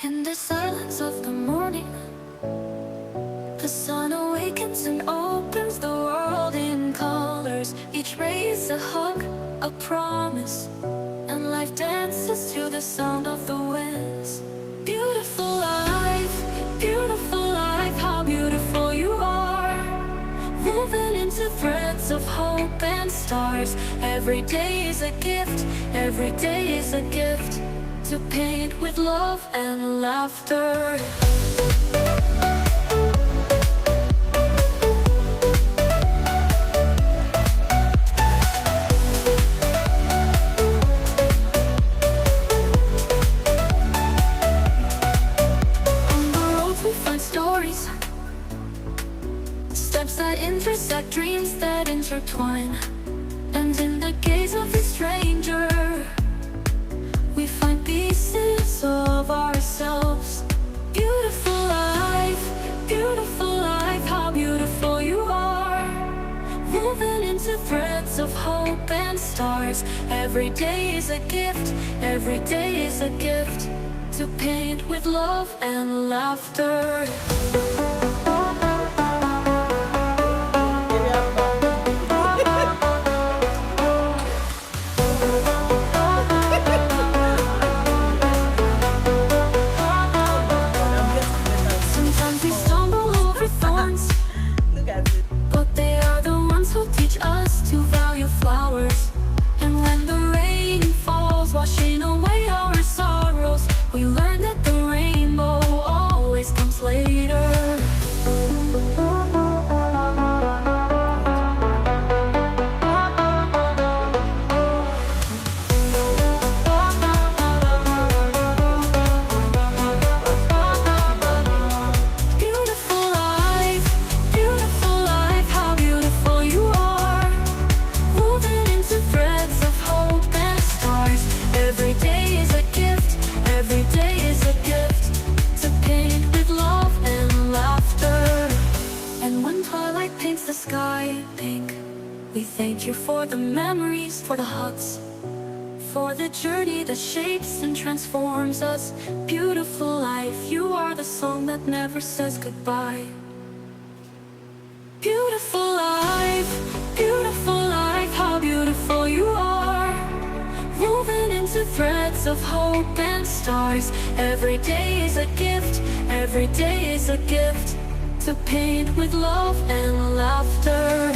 In the silence of the morning, the sun awakens and opens the world in colors. Each ray is a hug, a promise, and life dances to the sound of the winds. Beautiful life, how beautiful you are. Woven into threads of hope and stars. Every day is a gift, every day is a gift, to paint with love and laughter. On the roads we find stories, steps that intersect, dreams that intertwine. And in the gaze of the stranger, we find pieces of ourselves. Beautiful life, how beautiful you are. Woven into threads of hope and stars. Every day is a gift, every day is a gift, to paint with love and laughter. Sometimes we stumble over thorns, but they are the ones who teach us to value flowers. And when the rain falls, washing away our sorrows, we learn that the rainbow always comes later. Beautiful life, how beautiful you are. Woven into threads of hope and stars. Every day is a gift, every day is a gift, to paint with love and laughter. And when twilight paints the sky pink, we thank you for the memories, for the hugs, for the journey that shapes and transforms us. Beautiful life, you are the song that never says goodbye. Beautiful life, how beautiful you are. Woven into threads of hope and stars. Every day is a gift, every day is a gift, to paint with love and laughter.